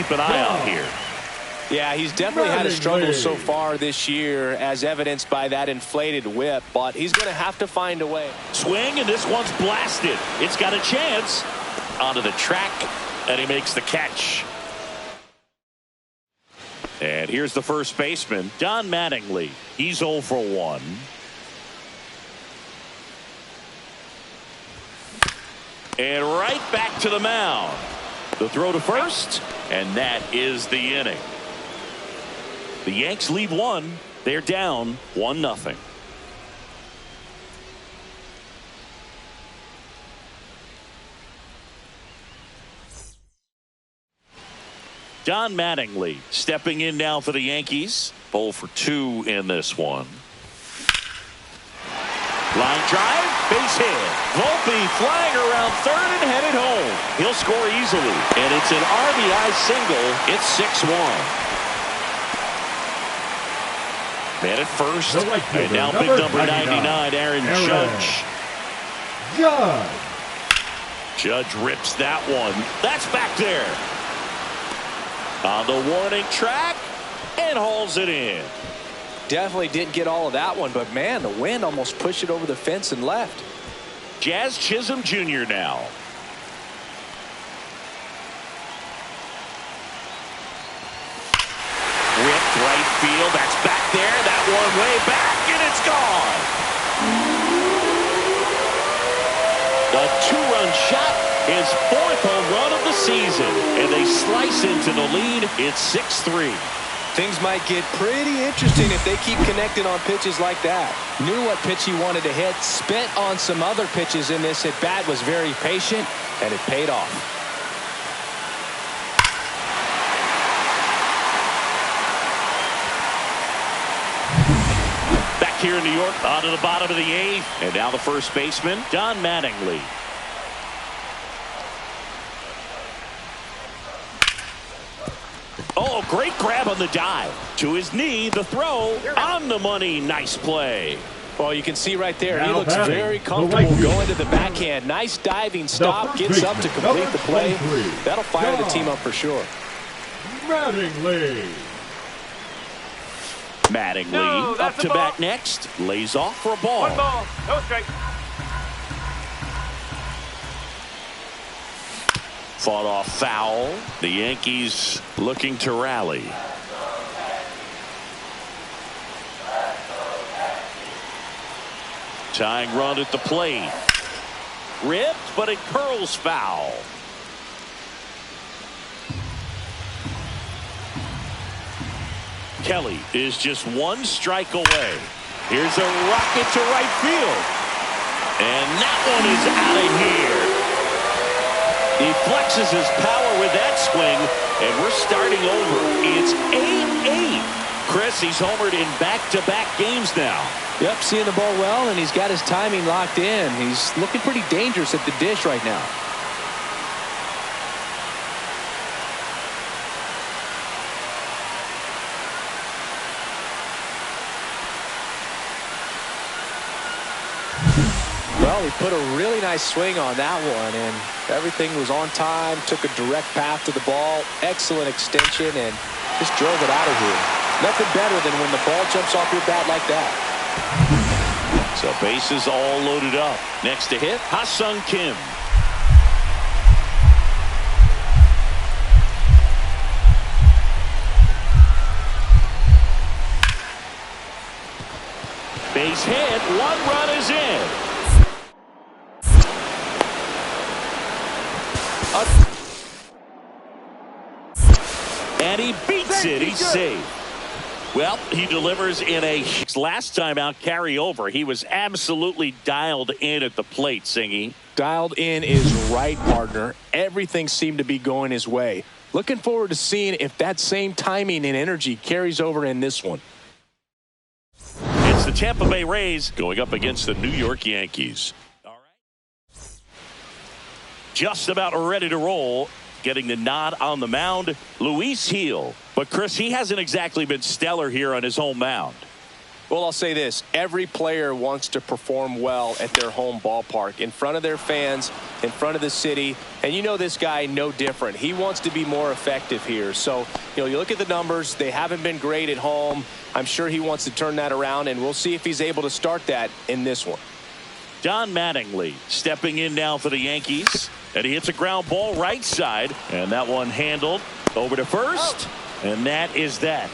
Keep an eye out here. Yeah, he's definitely had a struggle so far this year, as evidenced by that inflated whip, but he's going to have to find a way. Swing, and this one's blasted. It's got a chance. Onto the track, and he makes the catch. And here's the first baseman, Don Mattingly. He's 0 for 1. And right back to the mound. The throw to first, and that is the inning. The Yanks leave one. They're down 1-0. Don Mattingly stepping in now for the Yankees. 0 for 2 in this one. Line drive, base hit. Volpe flying around third and headed home. He'll score easily, and it's an RBI single. It's 6-1. Man at first, and now big number 99, Aaron Judge. Judge rips that one. That's back there. On the warning track, and hauls it in. Definitely didn't get all of that one, but man, the wind almost pushed it over the fence and left. Jazz Chisholm Jr. now. Ripped right field. That's back there. That one way back, and it's gone. The two-run shot, his 4th home run of the season, and they slice into the lead. It's 6-3. Things might get pretty interesting if they keep connecting on pitches like that. Knew what pitch he wanted to hit, spent on some other pitches in this at bat, was very patient, and it paid off. Back here in New York, on to the bottom of the 8th, and now the first baseman, Don Mattingly. Oh, great grab on the dive. To his knee, the throw on the money. Nice play. Well, you can see right there, he looks very comfortable going to the backhand. Nice diving stop, gets up to complete the play. That'll fire the team up for sure. Mattingly. Mattingly up to bat next. Lays off for a ball. 1 ball. No strike. Fought off foul. The Yankees looking to rally. Tying run at the plate. Ripped, but it curls foul. Kelly is just 1 strike away. Here's a rocket to right field. And that one is out of here. He flexes his power with that swing, and we're starting over. It's 8-8. Chris, he's homered in back-to-back games now. Yep, seeing the ball well, and he's got his timing locked in. He's looking pretty dangerous at the dish right now. Well, he put a really nice swing on that one, and everything was on time, took a direct path to the ball, excellent extension, and just drove it out of here. Nothing better than when the ball jumps off your bat like that. So bases all loaded up. Next to hit, Ha-Sung Kim. Base hit, 1 run is in. And he beats it. He's safe. Well, he delivers in a last time out carryover. He was absolutely dialed in at the plate, Singy. Dialed in is right, partner. Everything seemed to be going his way. Looking forward to seeing if that same timing and energy carries over in this one. It's the Tampa Bay Rays going up against the New York Yankees. All right. Just about ready to roll. Getting the nod on the mound, Luis Gil. But Chris, he hasn't exactly been stellar here on his home mound. Well, I'll say this. Every player wants to perform well at their home ballpark, in front of their fans, in front of the city. And you know this guy no different. He wants to be more effective here. So, you look at the numbers. They haven't been great at home. I'm sure he wants to turn that around, and we'll see if he's able to start that in this one. Don Mattingly stepping in now for the Yankees. And he hits a ground ball right side. And that one handled over to first. And that is that.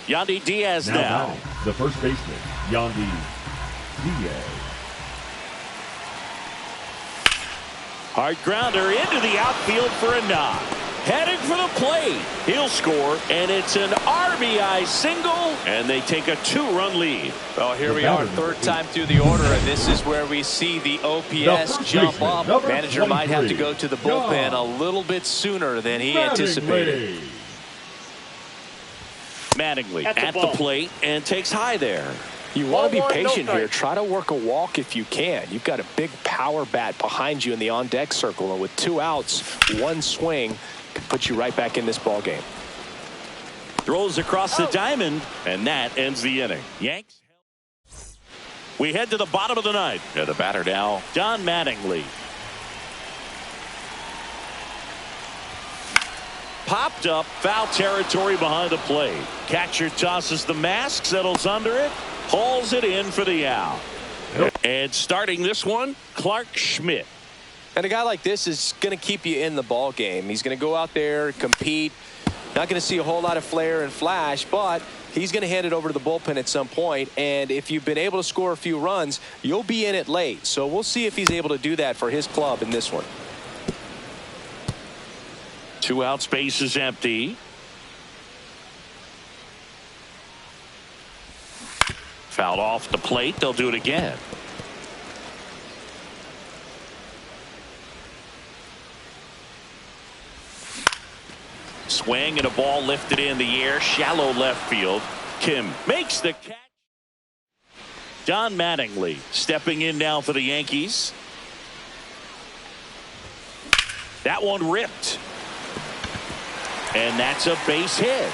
Yandy Diaz now. The first baseman, Yandy Diaz. Hard grounder into the outfield for a knock. Headed for the plate. He'll score, and it's an RBI single, and they take a 2-run lead. Well, here we are, third time through the order, and this is where we see the OPS jump up. Manager might have to go to the bullpen a little bit sooner than he anticipated. Mattingly at the plate and takes high there. You want to be patient here. Try to work a walk if you can. You've got a big power bat behind you in the on-deck circle, and with 2 outs, 1 swing can put you right back in this ball game. Throws across the diamond, and that ends the inning. Yanks. We head to the bottom of the ninth. And the batter now, Don Mattingly. Popped up, foul territory behind the plate. Catcher tosses the mask, settles under it, hauls it in for the out. And starting this one, Clark Schmidt. And a guy like this is going to keep you in the ball game. He's going to go out there, compete. Not going to see a whole lot of flair and flash, but he's going to hand it over to the bullpen at some point. And if you've been able to score a few runs, you'll be in it late. So we'll see if he's able to do that for his club in this one. 2 outs, base is empty. Fouled off the plate. They'll do it again. Swing and a ball lifted in the air. Shallow left field. Kim makes the catch. Don Mattingly stepping in now for the Yankees. That one ripped. And that's a base hit.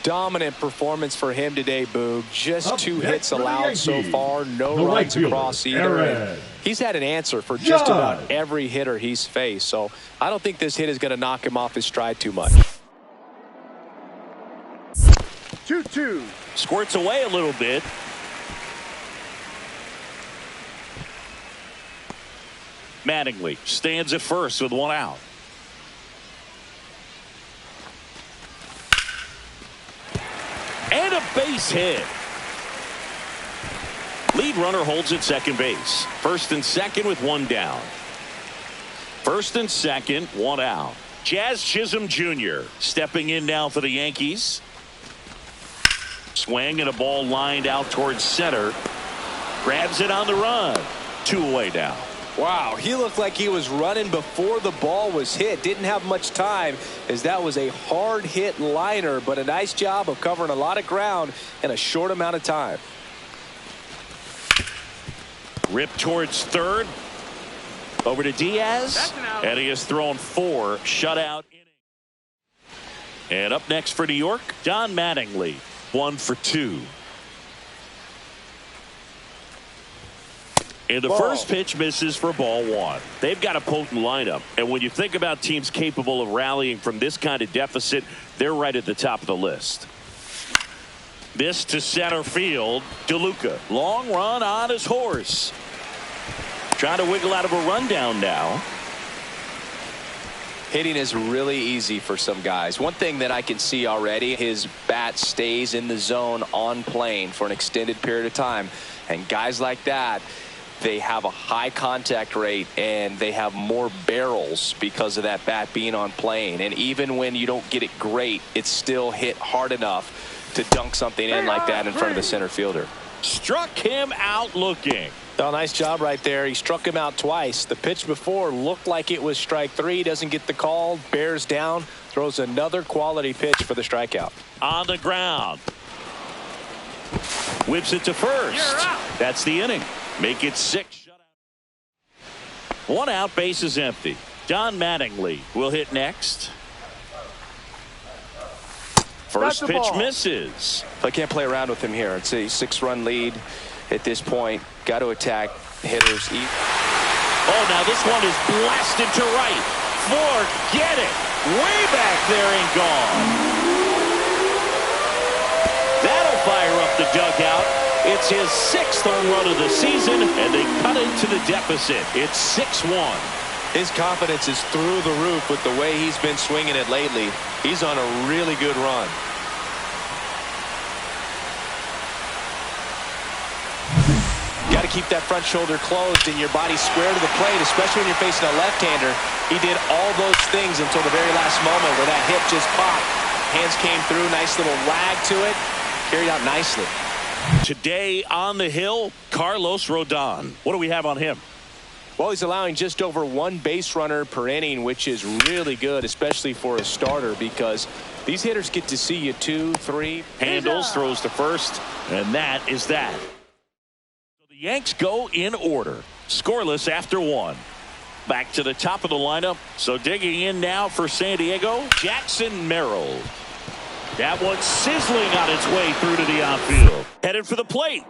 Dominant performance for him today, Boog. Just 2 hits allowed so far. No runs across either. And he's had an answer for just about every hitter he's faced. So I don't think this hit is going to knock him off his stride too much. 2-2. Squirts away a little bit. Mattingly stands at first with 1 out. And a base hit. Lead runner holds at second base. First and second with 1 down. First and second, 1 out. Jazz Chisholm Jr. stepping in now for the Yankees. Swing and a ball lined out towards center. Grabs it on the run. 2 away now. Wow, he looked like he was running before the ball was hit. Didn't have much time, as that was a hard hit liner, but a nice job of covering a lot of ground in a short amount of time. Rip towards third. Over to Diaz. And he has thrown 4 shutout innings. And up next for New York, Don Mattingly. 1 for 2. And the first pitch misses for ball 1. They've got a potent lineup. And when you think about teams capable of rallying from this kind of deficit, they're right at the top of the list. This to center field. DeLuca. Long run on his horse. Trying to wiggle out of a rundown now. Hitting is really easy for some guys. One thing that I can see already, his bat stays in the zone on plane for an extended period of time. And guys like that, they have a high contact rate and they have more barrels because of that bat being on plane. And even when you don't get it great, it's still hit hard enough to dunk something in like that in front of the center fielder. Struck him out looking. Oh, nice job right there. He struck him out twice. The pitch before looked like it was strike 3. Doesn't get the call. Bears down. Throws another quality pitch for the strikeout. On the ground. Whips it to first. That's the inning. Make it 6. One out, base is empty. Don Mattingly will hit next. First pitch misses. I can't play around with him here. It's a 6-run lead at this point. Got to attack hitters. Oh, now this one is blasted to right. Forget it. Way back there and gone. That'll fire up the dugout. It's his 6th home run of the season, and they cut into the deficit. It's 6-1. His confidence is through the roof with the way he's been swinging it lately. He's on a really good run. Got to keep that front shoulder closed and your body square to the plate, especially when you're facing a left-hander. He did all those things until the very last moment where that hip just popped. Hands came through, nice little wag to it. Carried out nicely. Today on the hill, Carlos Rodon. What do we have on him? Well, he's allowing just over 1 base runner per inning, which is really good, especially for a starter, because these hitters get to see you 2, 3. Handles, throws to first, and that is that. So the Yanks go in order. Scoreless after 1. Back to the top of the lineup. So digging in now for San Diego, Jackson Merrill. That one sizzling on its way through to the outfield. Headed for the plate.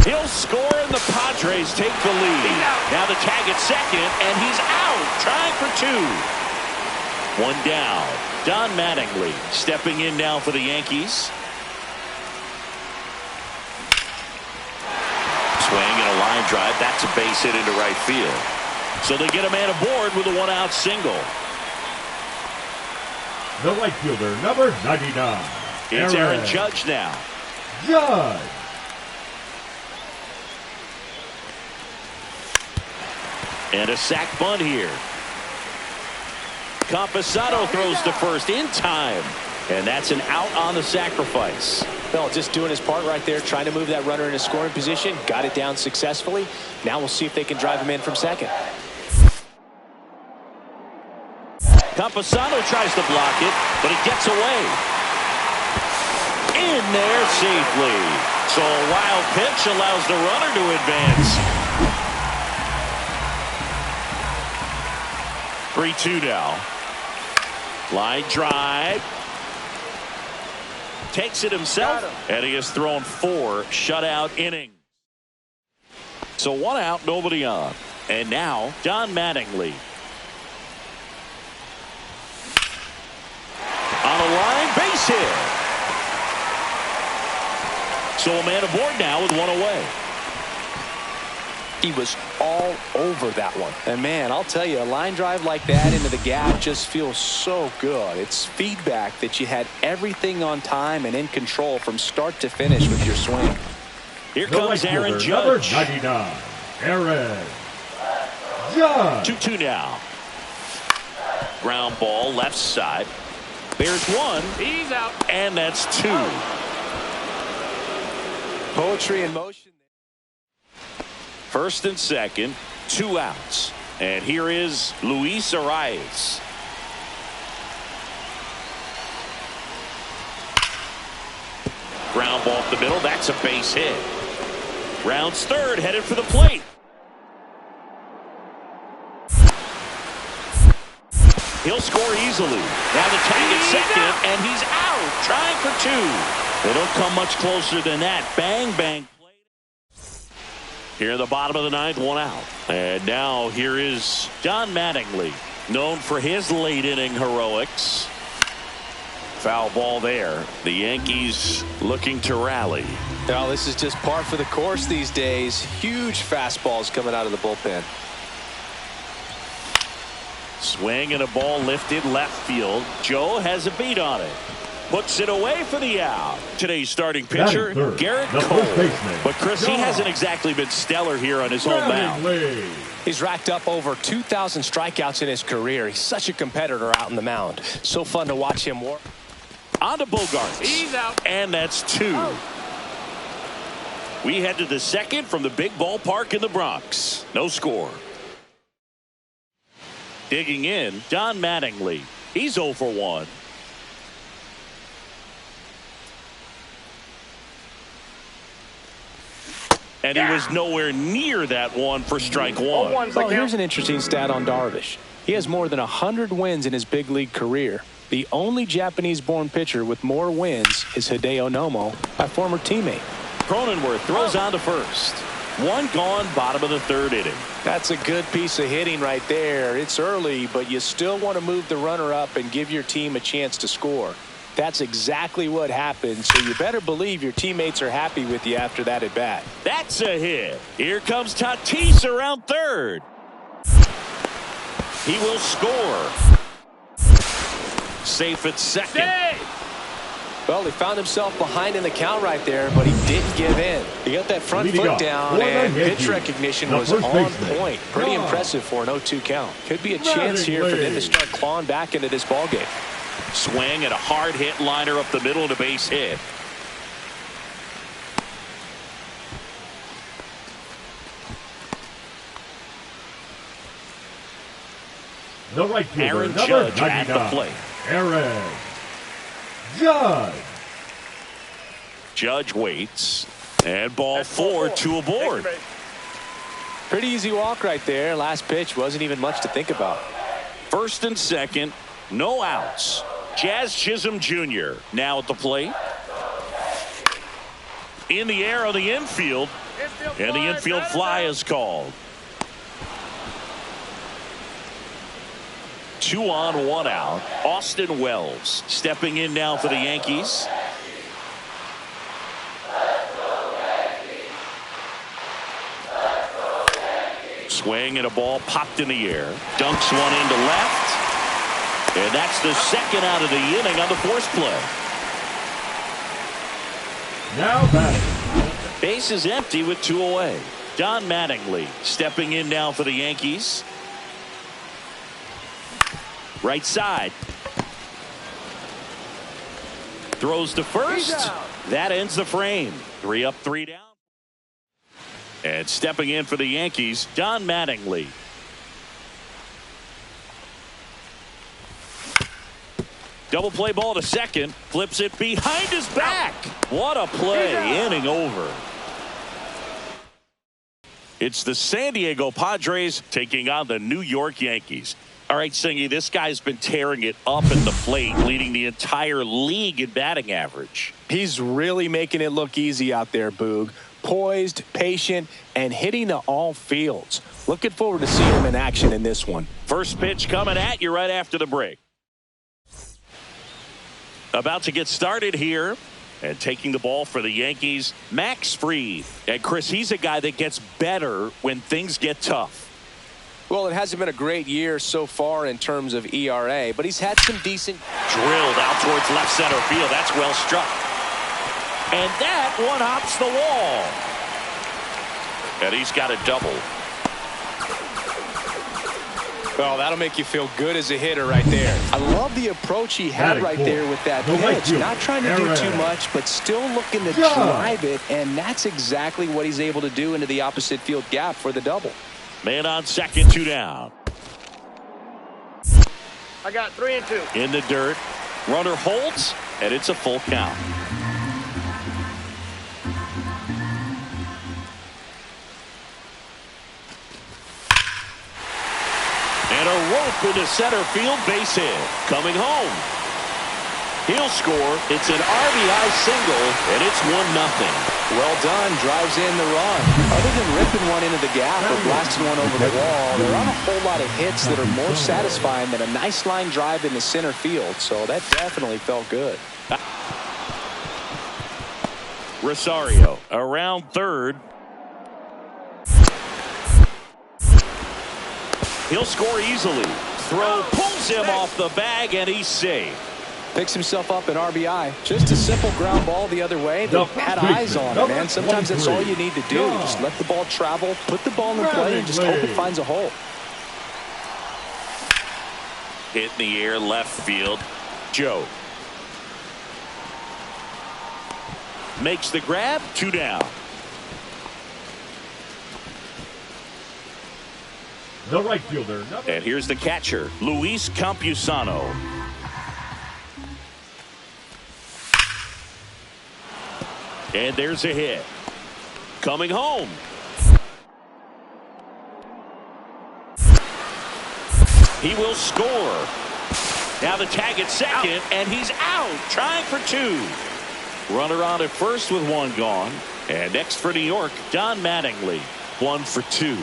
He'll score and the Padres take the lead. Now the tag at second, and he's out, trying for 2. 1 down. Don Mattingly stepping in now for the Yankees. Swing and a line drive. That's a base hit into right field. So they get a man aboard with a 1-out single. The right fielder, number 99. It's Aaron Judge now. Judge. And a sac bunt here. Camposano throws to first in time. And that's an out on the sacrifice. Well, just doing his part right there, trying to move that runner in a scoring position. Got it down successfully. Now we'll see if they can drive him in from second. Camposano tries to block it, but it gets away. In there safely. So a wild pitch allows the runner to advance. 3-2 now. Line drive. Takes it himself, and he has thrown 4 shutout innings. So 1 out, nobody on. And now Don Mattingly. On a line, base hit. So a man aboard now with 1 away. He was all over that one. And man, I'll tell you, a line drive like that into the gap just feels so good. It's feedback that you had everything on time and in control from start to finish with your swing. Here comes Aaron Judge. Number 99, Aaron Judge. 2-2 now. Ground ball left side. There's 1. He's out. And that's 2. Poetry in motion. First and second, 2 outs. And here is Luis Arias. Ground ball up the middle. That's a base hit. Rounds third, headed for the plate. He'll score easily. Now the tag at second, and he's out, trying for 2. They don't come much closer than that. Bang, bang. Here in the bottom of the 9th, 1 out. And now here is Don Mattingly, known for his late inning heroics. Foul ball there. The Yankees looking to rally. Now this is just par for the course these days. Huge fastballs coming out of the bullpen. Swing and a ball lifted left field. Joe has a beat on it. Puts it away for the out. Today's starting pitcher, Garrett Cole. But Chris, he hasn't exactly been stellar here on his home mound. He's racked up over 2,000 strikeouts in his career. He's such a competitor out on the mound. So fun to watch him work. On to Bogarts. He's out. And that's 2. We head to the second from the big ballpark in the Bronx. No score. Digging in, Don Mattingly. He's 0 for 1. And he was nowhere near that one for strike one. Well, here's an interesting stat on Darvish. He has more than 100 wins in his big league career. The only Japanese-born pitcher with more wins is Hideo Nomo, my former teammate. Cronenworth throws on to first. One gone, bottom of the third inning. That's a good piece of hitting right there. It's early, but you still want to move the runner up and give your team a chance to score. That's exactly what happened, so you better believe your teammates are happy with you after that at-bat. That's a hit. Here comes Tatis around third. He will score. Safe at second. Well, he found himself behind in the count right there, but he didn't give in. He got that front foot down, and pitch recognition was on point. Pretty impressive for an 0-2 count. Could be a chance here for them to start clawing back into this ballgame. Swing and a hard hit liner up the middle and a base hit. The right fielder, Aaron number Judge at 99, the plate. Aaron Judge. Judge waits. And ball 4, 2 aboard. Pretty easy walk right there. Last pitch wasn't even much to think about. First and second, no outs. Jazz Chisholm Jr. now at the plate. In the air on the infield. And the infield fly is called. 2 on, 1 out. Austin Wells stepping in now for the Yankees. Swing and a ball popped in the air. Dunks one into left. And that's the second out of the inning on the force play. Now batting. Base is empty with 2 away. Don Mattingly stepping in now for the Yankees. Right side. Throws to first. That ends the frame. 3 up, 3 down. And stepping in for the Yankees, Don Mattingly. Double play ball to second. Flips it behind his back. What a play. Inning over. It's the San Diego Padres taking on the New York Yankees. All right, Singy, this guy's been tearing it up at the plate, leading the entire league in batting average. He's really making it look easy out there, Boog. Poised, patient, and hitting to all fields. Looking forward to seeing him in action in this one. First pitch coming at you right after the break. About to get started here. And taking the ball for the Yankees, Max Fried. And Chris, he's a guy that gets better when things get tough. Well, it hasn't been a great year so far in terms of ERA, but he's had some decent. Drilled out towards left center field. That's well struck. And that one hops the wall. And he's got a double. Well, that'll make you feel good as a hitter right there. I love the approach he had right there with that pitch. Not trying to do too much, but still looking to drive it, and that's exactly what he's able to do into the opposite field gap for the double. Man on second, 2 down. I got 3 and 2. In the dirt. Runner holds, and it's a full count. And a rope into center field, base hit. Coming home. He'll score. It's an RBI single, and it's 1-0. Well done. Drives in the run. Other than ripping one into the gap or blasting one over the wall, there aren't a whole lot of hits that are more satisfying than a nice line drive into center field. So that definitely felt good. Rosario around third. He'll score easily. Throw pulls him off the bag, and he's safe. Picks himself up an RBI. Just a simple ground ball the other way. They had eyes on it, man. Sometimes that's all you need to do. Just let the ball travel, put the ball in play, and just hope it finds a hole. Hit in the air, left field. Joe. Makes the grab, 2 down. The right fielder. And here's the catcher, Luis Campusano. And there's a hit. coming home. He will score. Now the tag at second, and he's out, trying for two. Runner on at first with one gone. And next for New York, Don Mattingly, 1 for 2.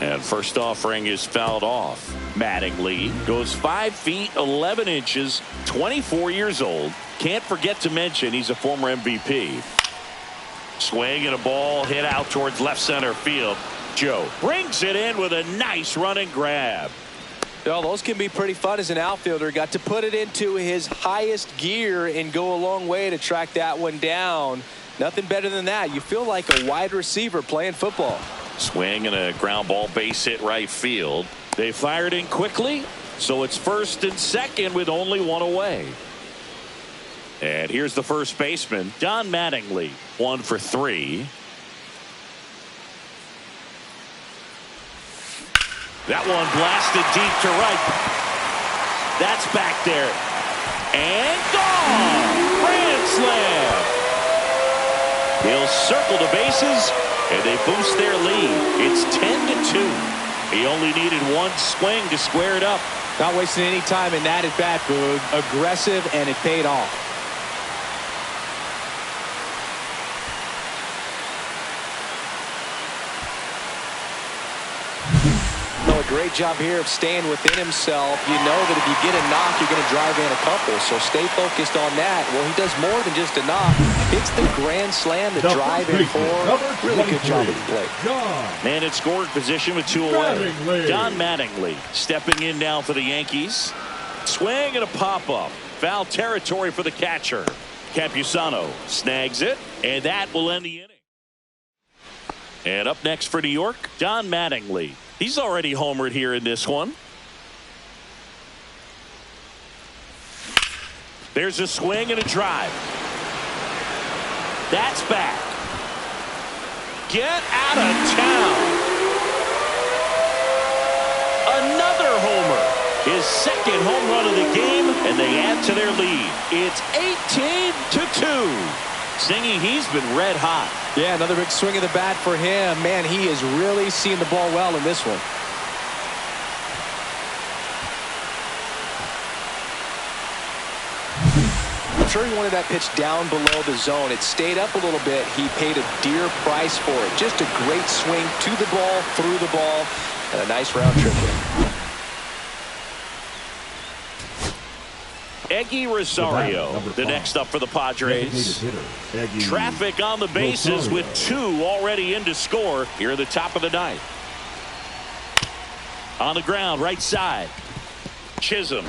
And first offering is fouled off. Mattingly goes 5 feet 11 inches, 24 years old. Can't forget to mention he's a former MVP. Swing and a ball hit out towards left center field. Joe brings it in with a nice running grab. Well, those can be pretty fun as an outfielder. Got to put it into his highest gear and go a long way to track that one down. Nothing better than that. You feel like a wide receiver playing football. Swing and a ground ball base hit right field. They fired in quickly, so it's first and second with only one away. And here's the first baseman, Don Mattingly, 1 for 3. That one blasted deep to right. That's back there. And gone! Grand slam! He'll circle the bases, and they boost their lead. It's 10-2. He only needed one swing to square it up. Not wasting any time in that at bat, Boog. Aggressive, and it paid off. Great job here of staying within himself. You know that if you get a knock, you're going to drive in a couple. So stay focused on that. Well, he does more than just a knock. It's the grand slam, the drive in 4. Really good job at the plate. Man in scoring position with 2 away. Don Mattingly stepping in now for the Yankees. Swing and a pop-up. Foul territory for the catcher. Campusano snags it, and that will end the inning. And up next for New York, Don Mattingly. He's already homered here in this one. There's a swing and a drive. That's back. Get out of town. Another homer. His second home run of the game, and they add to their lead. It's 18-2. Singing, he's been red hot. Yeah, another big swing of the bat for him. Man, he is really seeing the ball well in this one. I'm sure he wanted that pitch down below the zone. It stayed up a little bit. He paid a dear price for it. Just a great swing to the ball, through the ball, and a nice round trip there. Eggy Rosario, the next up for the Padres. Traffic on the bases with 2 already in to score here at the top of the 9th. On the ground, right side. Chisholm.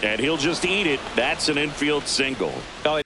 And he'll just eat it. That's an infield single. Oh,